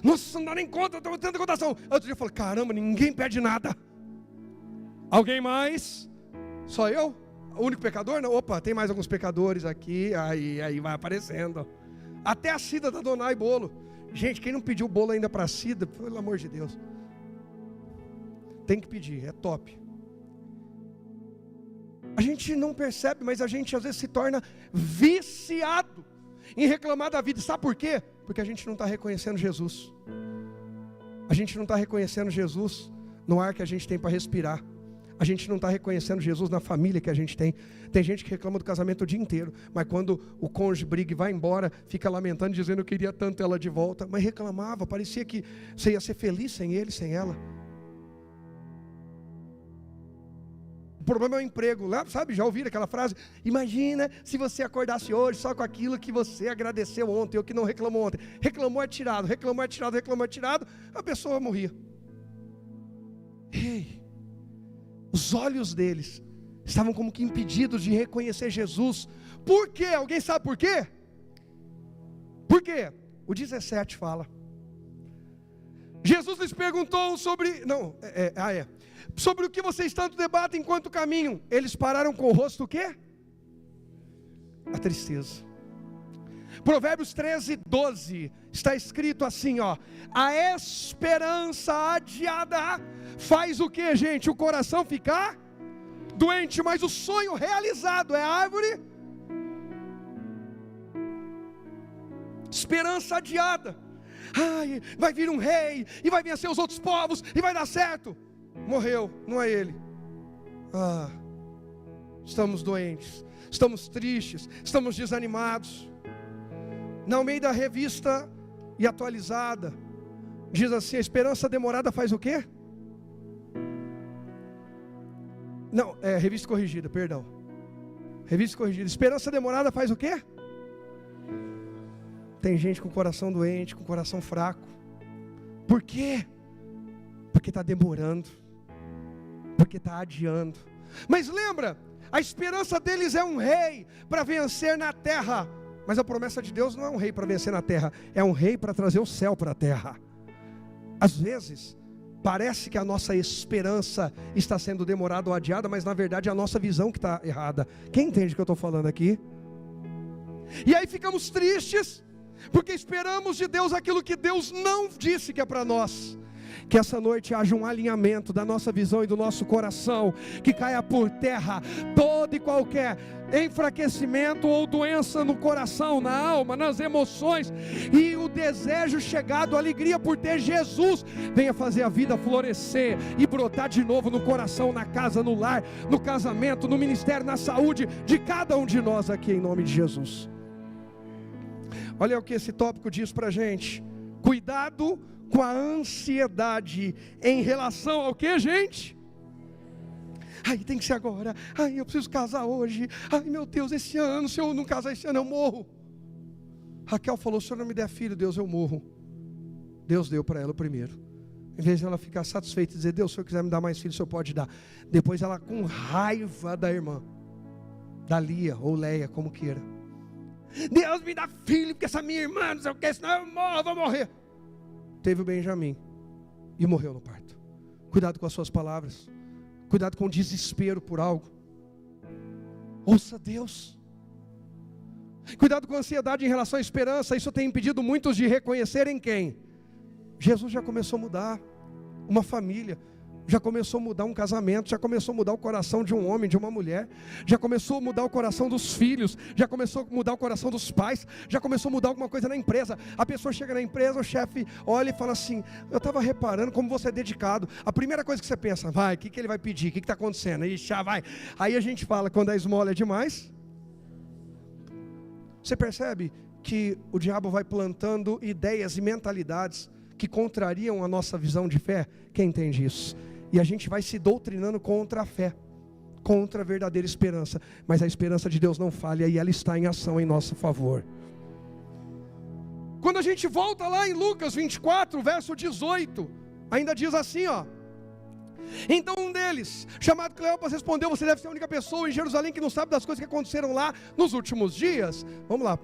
[SPEAKER 1] Nossa, não dá nem conta, eu tenho tanta cotação. Outro dia eu falo, caramba, ninguém pede nada. Alguém mais? Só eu? O único pecador? Não. Opa, tem mais alguns pecadores aqui. Aí vai aparecendo. Até a Cida da Donai bolo. Gente, quem não pediu bolo ainda para a Cida, pelo amor de Deus, tem que pedir, é top. A gente não percebe, mas a gente às vezes se torna viciado em reclamar da vida. Sabe por quê? Porque a gente não está reconhecendo Jesus. A gente não está reconhecendo Jesus no ar que a gente tem para respirar. A gente não está reconhecendo Jesus na família que a gente tem. Tem gente que reclama do casamento o dia inteiro, mas quando o cônjuge briga e vai embora, fica lamentando, dizendo que eu queria tanto ela de volta. Mas reclamava, parecia que você ia ser feliz sem ele, sem ela. O problema é o emprego, sabe? Já ouviram aquela frase? Imagina se você acordasse hoje só com aquilo que você agradeceu ontem, ou que não reclamou ontem. Reclamou é tirado, reclamou é tirado, reclamou é tirado, a pessoa morria. Ei, os olhos deles estavam como que impedidos de reconhecer Jesus. Por quê? Alguém sabe por quê? Por quê? O 17 fala. Jesus lhes perguntou sobre... sobre o que vocês tanto debatem enquanto caminham. Eles pararam com o rosto o quê? A tristeza. Provérbios 13:12 está escrito assim, ó: a esperança adiada faz o que, gente? O coração ficar doente, mas o sonho realizado é a árvore. Esperança adiada. Ai, vai vir um rei e vai vencer os outros povos e vai dar certo. Morreu, não é ele. Estamos doentes, estamos tristes, estamos desanimados. Na Almeida Revista e Atualizada diz assim: a esperança demorada faz o quê? Não, Revista Corrigida, perdão. Revista Corrigida. Esperança demorada faz o quê? Tem gente com o coração doente, com o coração fraco. Por quê? Porque está demorando, porque está adiando. Mas lembra, a esperança deles é um rei para vencer na terra. Mas a promessa de Deus não é um rei para vencer na terra, é um rei para trazer o céu para a terra. Às vezes, parece que a nossa esperança está sendo demorada ou adiada, mas na verdade é a nossa visão que está errada. Quem entende o que eu estou falando aqui? E aí ficamos tristes, porque esperamos de Deus aquilo que Deus não disse que é para nós. Que essa noite haja um alinhamento da nossa visão e do nosso coração, que caia por terra todo e qualquer enfraquecimento ou doença no coração, na alma, nas emoções, e o desejo chegado, a alegria por ter Jesus, venha fazer a vida florescer e brotar de novo no coração, na casa, no lar, no casamento, no ministério, na saúde de cada um de nós aqui, em nome de Jesus. Olha o que esse tópico diz pra gente: cuidado com a ansiedade em relação ao que, gente? Ai, tem que ser agora. Ai, eu preciso casar hoje. Ai, meu Deus, esse ano, se eu não casar esse ano, eu morro. Raquel falou: se eu não me der filho, Deus, eu morro. Deus deu para ela o primeiro. Em vez de ela ficar satisfeita e dizer: Deus, se eu quiser me dar mais filho, o Senhor pode dar. Depois ela, com raiva da irmã, da Lia ou Leia, como queira: Deus, me dá filho, porque essa minha irmã, não sei o que, senão eu vou morrer. Teve o Benjamim e morreu no parto. Cuidado com as suas palavras. Cuidado com o desespero por algo. Ouça Deus. Cuidado com a ansiedade em relação à esperança. Isso tem impedido muitos de reconhecerem quem? Jesus já começou a mudar uma família, já começou a mudar um casamento, já começou a mudar o coração de um homem, de uma mulher, já começou a mudar o coração dos filhos, já começou a mudar o coração dos pais, já começou a mudar alguma coisa na empresa. A pessoa chega na empresa, o chefe olha e fala assim: eu estava reparando como você é dedicado. A primeira coisa que você pensa: vai, o que ele vai pedir? O que está acontecendo? Ixi, já vai. Aí a gente fala, quando a esmola é demais. Você percebe que o diabo vai plantando ideias e mentalidades que contrariam a nossa visão de fé? Quem entende isso? E a gente vai se doutrinando contra a fé, contra a verdadeira esperança. Mas a esperança de Deus não falha, e ela está em ação em nosso favor. Quando a gente volta lá em Lucas 24, verso 18, ainda diz assim, ó: Então um deles, chamado Cleopas, respondeu: você deve ser a única pessoa em Jerusalém que não sabe das coisas que aconteceram lá nos últimos dias. Vamos lá.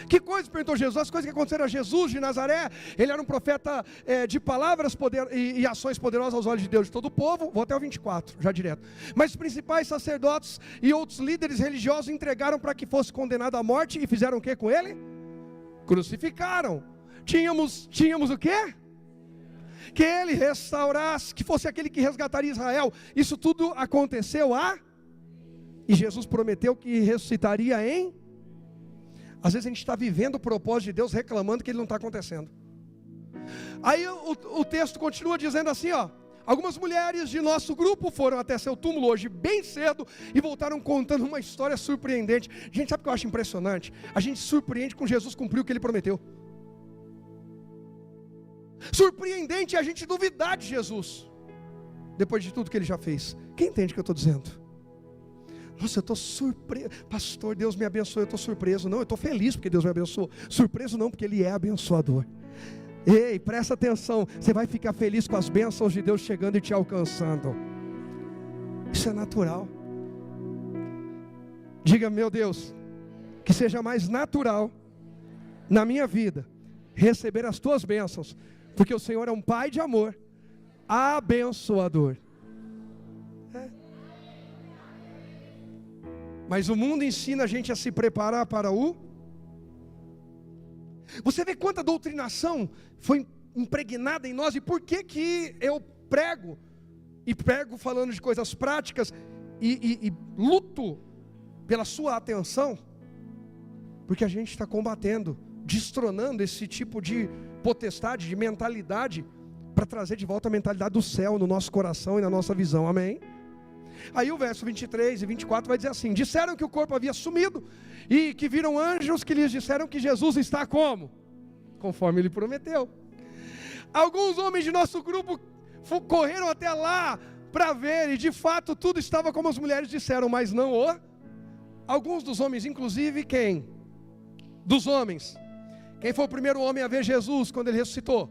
[SPEAKER 1] Que coisas? Perguntou Jesus. As coisas que aconteceram a Jesus de Nazaré. Ele era um profeta de palavras e ações poderosas aos olhos de Deus de todo o povo. Vou até o 24, já direto. Mas os principais sacerdotes e outros líderes religiosos entregaram para que fosse condenado à morte. E fizeram o que com ele? Crucificaram. Tínhamos o quê? Que ele restaurasse, que fosse aquele que resgataria Israel. Isso tudo aconteceu e Jesus prometeu que ressuscitaria em... Às vezes a gente está vivendo o propósito de Deus, reclamando que ele não está acontecendo. Aí o texto continua dizendo assim, ó: algumas mulheres de nosso grupo foram até seu túmulo hoje bem cedo e voltaram contando uma história surpreendente. Gente, sabe o que eu acho impressionante? A gente se surpreende com Jesus cumprir o que ele prometeu. Surpreendente é a gente duvidar de Jesus depois de tudo que ele já fez. Quem entende o que eu estou dizendo? Nossa, eu estou surpreso. Pastor, Deus me abençoou, eu estou surpreso. Não, eu estou feliz porque Deus me abençoou. Surpreso não, porque ele é abençoador. Ei, presta atenção. Você vai ficar feliz com as bênçãos de Deus chegando e te alcançando. Isso é natural. Diga: meu Deus, que seja mais natural na minha vida receber as tuas bênçãos, porque o Senhor é um Pai de amor, abençoador. Mas o mundo ensina a gente a se preparar para o... Você vê quanta doutrinação foi impregnada em nós. E por que eu prego? E prego falando de coisas práticas e luto pela sua atenção? Porque a gente está combatendo, destronando esse tipo de potestade, de mentalidade, para trazer de volta a mentalidade do céu no nosso coração e na nossa visão. Amém? Aí o verso 23 e 24 vai dizer assim: disseram que o corpo havia sumido e que viram anjos que lhes disseram que Jesus está como? Conforme ele prometeu. Alguns homens de nosso grupo correram até lá para ver, e de fato tudo estava como as mulheres disseram, mas não alguns dos homens, inclusive quem? Dos homens. Quem foi o primeiro homem a ver Jesus quando ele ressuscitou?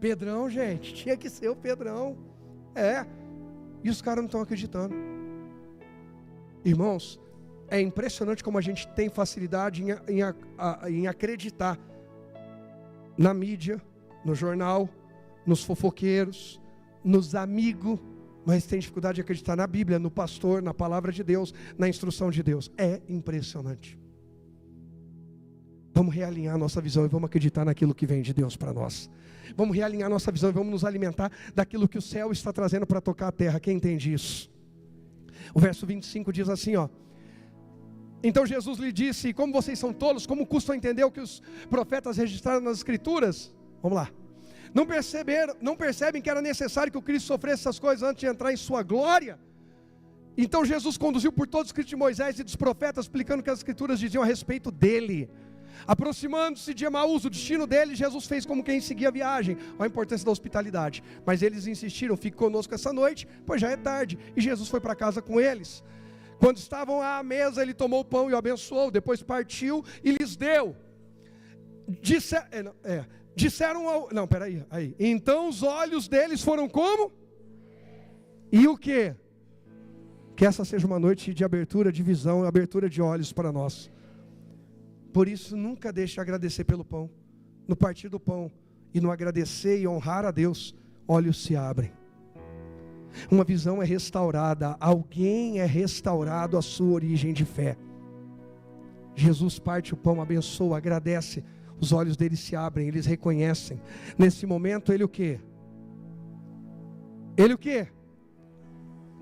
[SPEAKER 1] Pedrão, gente, tinha que ser o Pedrão. E os caras não estão acreditando. Irmãos, é impressionante como a gente tem facilidade em acreditar na mídia, no jornal, nos fofoqueiros, nos amigos, mas tem dificuldade de acreditar na Bíblia, no pastor, na palavra de Deus, na instrução de Deus. É impressionante. Vamos realinhar a nossa visão e vamos acreditar naquilo que vem de Deus para nós. Vamos realinhar a nossa visão e vamos nos alimentar daquilo que o céu está trazendo para tocar a terra. Quem entende isso? O verso 25 diz assim, ó: então Jesus lhe disse: como vocês são tolos, como custa entender o que os profetas registraram nas escrituras? Vamos lá. Não percebem que era necessário que o Cristo sofresse essas coisas antes de entrar em sua glória? Então Jesus conduziu por todo o escrito de Moisés e dos profetas, explicando o que as escrituras diziam a respeito dele. Aproximando-se de Emaús, o destino dele, Jesus fez como quem seguia a viagem. Olha a importância da hospitalidade. Mas eles insistiram: fique conosco essa noite, pois já é tarde. E Jesus foi para casa com eles. Quando estavam à mesa, ele tomou o pão e o abençoou. Depois partiu e lhes deu. Então os olhos deles foram como? E o que? Que essa seja uma noite de abertura de visão, abertura de olhos para nós. Por isso, nunca deixe de agradecer pelo pão. No partir do pão e no agradecer e honrar a Deus, olhos se abrem. Uma visão é restaurada, alguém é restaurado à sua origem de fé. Jesus parte o pão, abençoa, agradece, os olhos deles se abrem, eles reconhecem. Nesse momento, ele o quê? Ele o quê?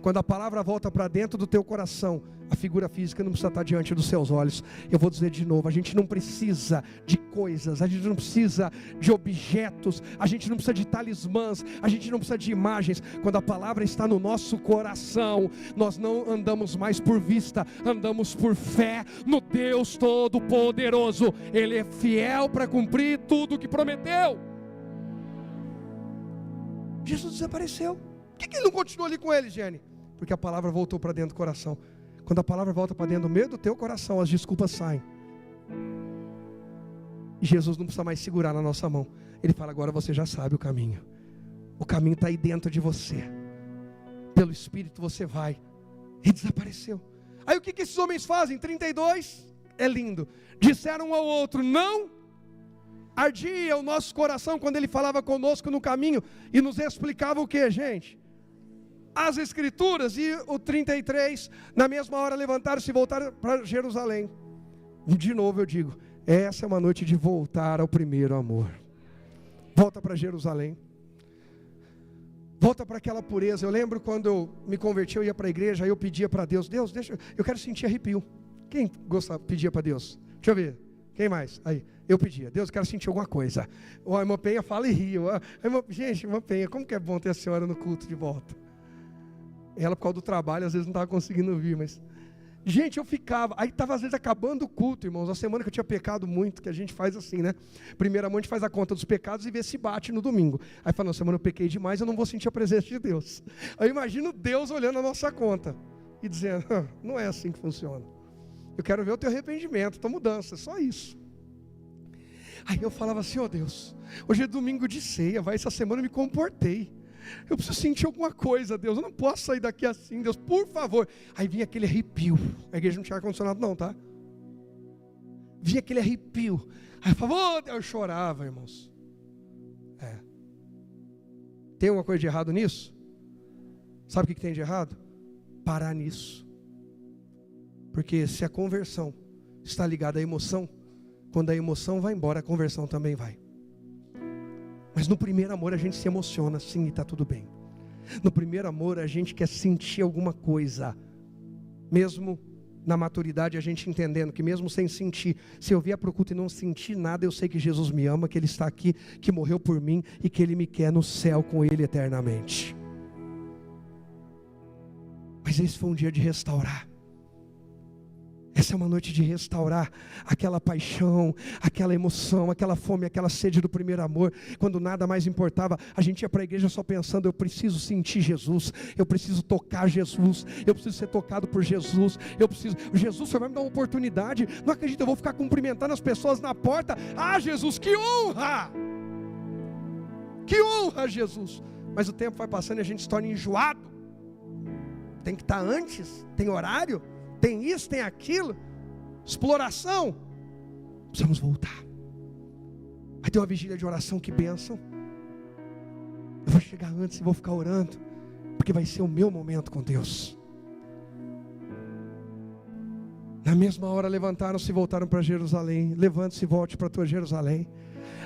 [SPEAKER 1] Quando a palavra volta para dentro do teu coração, a figura física não precisa estar diante dos seus olhos. Eu vou dizer de novo: a gente não precisa de coisas, a gente não precisa de objetos, a gente não precisa de talismãs, a gente não precisa de imagens. Quando a palavra está no nosso coração, nós não andamos mais por vista, andamos por fé no Deus Todo-Poderoso. Ele é fiel para cumprir tudo o que prometeu. Jesus desapareceu. Por que ele não continuou ali com ele, Jenny? Porque a palavra voltou para dentro do coração. Quando a palavra volta para dentro do meio do teu coração, as desculpas saem. E Jesus não precisa mais segurar na nossa mão. Ele fala: agora você já sabe o caminho. O caminho está aí dentro de você. pelo Espírito você vai. E desapareceu. Aí o que esses homens fazem? 32, é lindo. Disseram um ao outro: não ardia o nosso coração quando ele falava conosco no caminho e nos explicava o que, gente? As Escrituras. E o 33, na mesma hora levantaram-se e voltaram para Jerusalém. De novo eu digo, essa é uma noite de voltar ao primeiro amor. Volta para Jerusalém. Volta para aquela pureza. Eu lembro quando eu me converti, eu ia para a igreja, aí eu pedia para Deus: Deus, eu quero sentir arrepio. Quem gostava, pedia para Deus? Deixa eu ver. Quem mais? Aí, eu pedia: Deus, eu quero sentir alguma coisa. A irmã Penha fala e ri. Gente, irmã Penha, como que é bom ter a senhora no culto de volta. Ela, por causa do trabalho, às vezes não estava conseguindo vir, mas... Gente, eu ficava, aí estava às vezes acabando o culto, irmãos, a semana que eu tinha pecado muito, que a gente faz assim, né? Primeiramente a gente faz a conta dos pecados e vê se bate no domingo. Aí fala: não, semana eu pequei demais, eu não vou sentir a presença de Deus. Aí eu imagino Deus olhando a nossa conta e dizendo: não é assim que funciona. Eu quero ver o teu arrependimento, tua mudança, é só isso. Aí eu falava assim: ó Deus, hoje é domingo de ceia, essa semana eu me comportei. Eu preciso sentir alguma coisa, Deus. Eu não posso sair daqui assim, Deus, por favor. Aí vinha aquele arrepio. A igreja não tinha ar-condicionado não, tá? Vinha aquele arrepio. Aí eu falava: eu chorava, irmãos. Tem alguma coisa de errado nisso? Sabe o que tem de errado? Parar nisso. Porque se a conversão está ligada à emoção, quando a emoção vai embora, a conversão também vai. Mas no primeiro amor a gente se emociona, sim, e está tudo bem. No primeiro amor a gente quer sentir alguma coisa. Mesmo na maturidade a gente entendendo que mesmo sem sentir, se eu vier para o culto e não sentir nada, eu sei que Jesus me ama, que Ele está aqui, que morreu por mim e que Ele me quer no céu com Ele eternamente. Mas esse foi um dia de restaurar. Essa é uma noite de restaurar aquela paixão, aquela emoção, aquela fome, aquela sede do primeiro amor. Quando nada mais importava, a gente ia para a igreja só pensando: eu preciso sentir Jesus, eu preciso tocar Jesus, eu preciso ser tocado por Jesus, Jesus, o Senhor vai me dar uma oportunidade. Não acredito, eu vou ficar cumprimentando as pessoas na porta. Ah, Jesus, que honra! Que honra, Jesus! Mas o tempo vai passando e a gente se torna enjoado. Tem que estar antes, tem horário, tem isso, tem aquilo, exploração. Precisamos voltar. Vai ter uma vigília de oração, que bênção. Eu vou chegar antes e vou ficar orando, porque vai ser o meu momento com Deus. Na mesma hora levantaram-se e voltaram para Jerusalém. Levante-se e volte para a tua Jerusalém.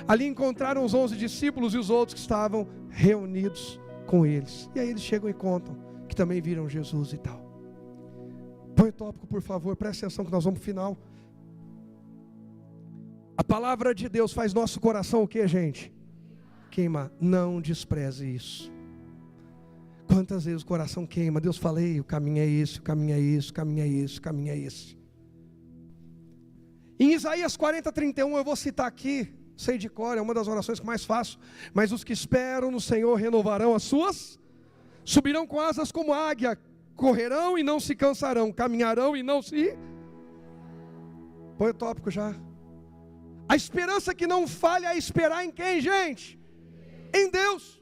[SPEAKER 1] Ali encontraram os 11 discípulos e os outros que estavam reunidos com eles. E aí eles chegam e contam que também viram Jesus e tal. Põe o tópico, por favor, presta atenção que nós vamos para o final. A palavra de Deus faz nosso coração o que, gente? Queimar. Não despreze isso. Quantas vezes o coração queima? Deus fala: o caminho é esse, o caminho é isso, o caminho é isso, o caminho é esse. Em Isaías 40:31, eu vou citar aqui, sei de cor, é uma das orações que mais faço. Mas os que esperam no Senhor renovarão as suas, subirão com asas como águia, correrão e não se cansarão, caminharão e não se... Põe o tópico já. A esperança que não falha é esperar em quem, gente? Em Deus.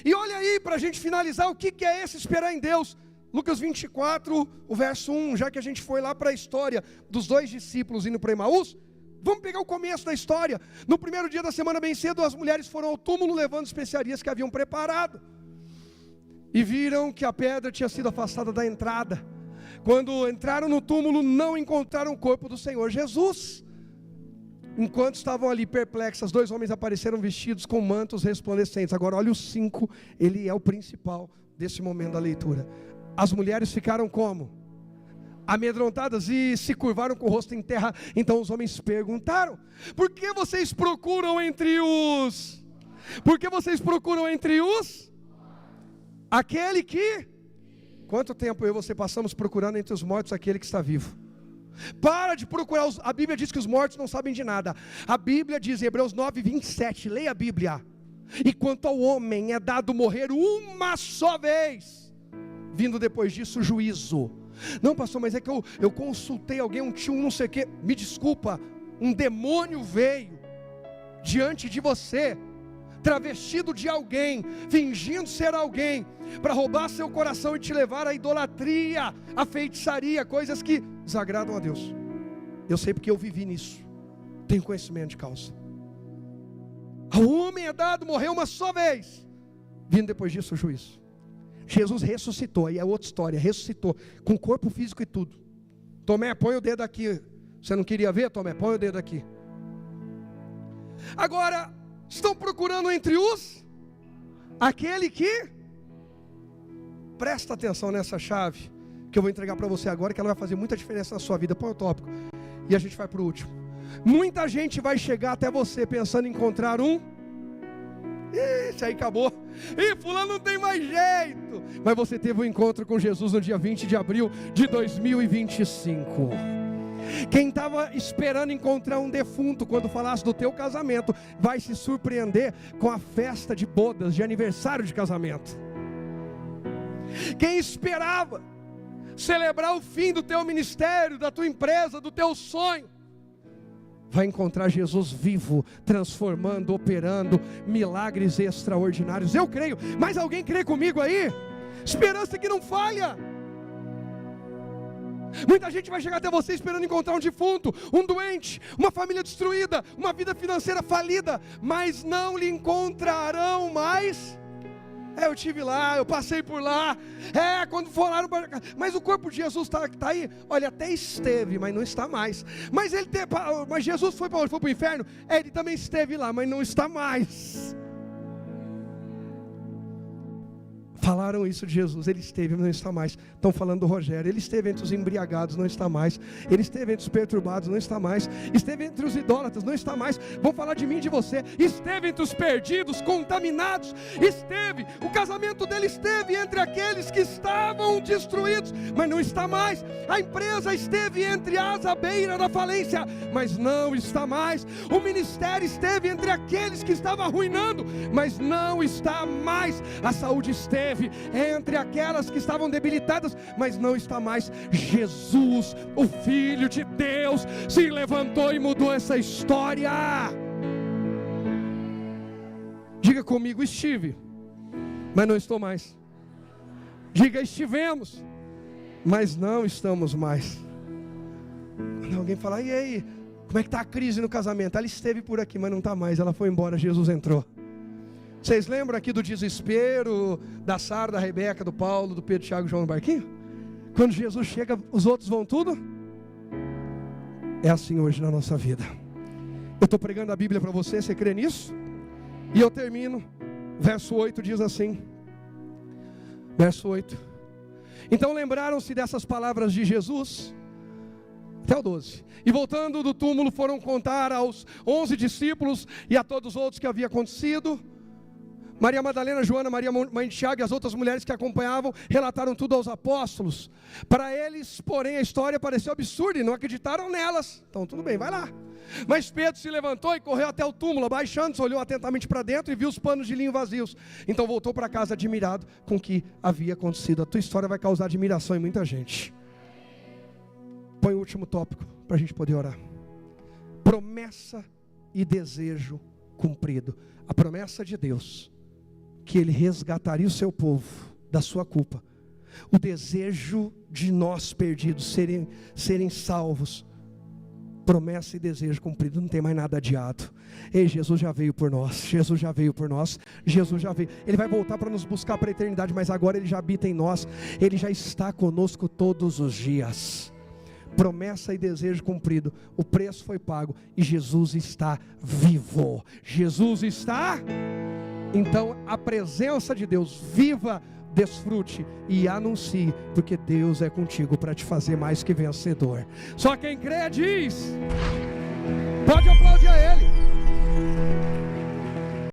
[SPEAKER 1] E olha aí, para a gente finalizar, o que é esse esperar em Deus? Lucas 24, o verso 1, já que a gente foi lá para a história dos 2 discípulos indo para Emaús, vamos pegar o começo da história. No primeiro dia da semana, bem cedo, as mulheres foram ao túmulo levando especiarias que haviam preparado. E viram que a pedra tinha sido afastada da entrada. Quando entraram no túmulo, não encontraram o corpo do Senhor Jesus. Enquanto estavam ali perplexas, 2 homens apareceram vestidos com mantos resplandecentes. Agora olha o 5, ele é o principal desse momento da leitura. As mulheres ficaram como? Amedrontadas e se curvaram com o rosto em terra. Então os homens perguntaram: por que vocês procuram entre os... Aquele que... Quanto tempo eu e você passamos procurando entre os mortos aquele que está vivo? Para de procurar, a Bíblia diz que os mortos não sabem de nada. A Bíblia diz em Hebreus 9:27, leia a Bíblia: e quanto ao homem é dado morrer uma só vez, vindo depois disso o juízo. Não, pastor, mas é que eu consultei alguém, um tio, não sei o que. Me desculpa, um demônio veio diante de você. travestido de alguém, fingindo ser alguém, para roubar seu coração e te levar à idolatria, à feitiçaria, coisas que desagradam a Deus. Eu sei porque eu vivi nisso, tenho conhecimento de causa. Ao homem é dado morrer uma só vez, vindo depois disso o juízo. Jesus ressuscitou, aí é outra história, ressuscitou, com corpo físico e tudo. Tomé, põe o dedo aqui. Você não queria ver, Tomé? Põe o dedo aqui. Agora, estão procurando entre os, aquele que, presta atenção nessa chave, que eu vou entregar para você agora, que ela vai fazer muita diferença na sua vida. Põe o tópico, e a gente vai para o último. Muita gente vai chegar até você pensando em encontrar um, isso aí acabou, fulano não tem mais jeito, mas você teve um encontro com Jesus no dia 20 de abril de 2025, quem estava esperando encontrar um defunto quando falasse do teu casamento, vai se surpreender com a festa de bodas, de aniversário de casamento. Quem esperava celebrar o fim do teu ministério, da tua empresa, do teu sonho, vai encontrar Jesus vivo, transformando, operando milagres extraordinários. Eu creio, mas alguém crê comigo aí? Esperança que não falha. Muita gente vai chegar até você esperando encontrar um defunto, um doente, uma família destruída, uma vida financeira falida, mas não lhe encontrarão mais. Eu estive lá, eu passei por lá, quando for lá no barco, mas o corpo de Jesus está aí. Olha, até esteve, mas não está mais. Mas Jesus foi para onde? Foi para o inferno? Ele também esteve lá, mas não está mais. Falaram isso de Jesus, ele esteve, mas não está mais. Estão falando do Rogério, ele esteve entre os embriagados, não está mais. Ele esteve entre os perturbados, não está mais. Esteve entre os idólatras, não está mais. Vão falar de mim e de você. Esteve entre os perdidos, contaminados. Esteve, o casamento dele esteve entre aqueles que estavam destruídos, mas não está mais. A empresa esteve entre as à beira da falência, mas não está mais. O ministério esteve entre aqueles que estavam arruinando, mas não está mais. A saúde esteve entre aquelas que estavam debilitadas, mas não está mais. Jesus, o Filho de Deus, se levantou e mudou essa história. Diga comigo: estive, mas não estou mais. Diga: estivemos, mas não estamos mais. Quando alguém fala: e aí, como é que está a crise no casamento? Ela esteve por aqui, mas não está mais. Ela foi embora, Jesus entrou. Vocês lembram aqui do desespero da Sara, da Rebeca, do Paulo, do Pedro, Tiago e João no barquinho? Quando Jesus chega, os outros vão tudo? É assim hoje na nossa vida. Eu estou pregando a Bíblia para você, você crê nisso? E eu termino, verso 8 diz assim, verso 8: então lembraram-se dessas palavras de Jesus, até o 12, e voltando do túmulo foram contar aos 11 discípulos e a todos os outros que havia acontecido. Maria Madalena, Joana, Maria mãe de Tiago e as outras mulheres que acompanhavam relataram tudo aos apóstolos. Para eles, porém, a história pareceu absurda e não acreditaram nelas. Então tudo bem, vai lá. Mas Pedro se levantou e correu até o túmulo, abaixando-se, olhou atentamente para dentro e viu os panos de linho vazios. Então voltou para casa admirado com o que havia acontecido. A tua história vai causar admiração em muita gente. Põe o último tópico para a gente poder orar. Promessa e desejo cumprido. A promessa de Deus, que Ele resgataria o seu povo da sua culpa. O desejo de nós perdidos serem salvos. Promessa e desejo cumprido, não tem mais nada adiado. Ei, Jesus já veio por nós, Jesus já veio por nós, Jesus já veio. Ele vai voltar para nos buscar para a eternidade, mas agora Ele já habita em nós. Ele já está conosco todos os dias. Promessa e desejo cumprido, o preço foi pago e Jesus está vivo. Jesus está... Então a presença de Deus viva, desfrute e anuncie, porque Deus é contigo para te fazer mais que vencedor. Só quem crê diz, pode aplaudir a Ele.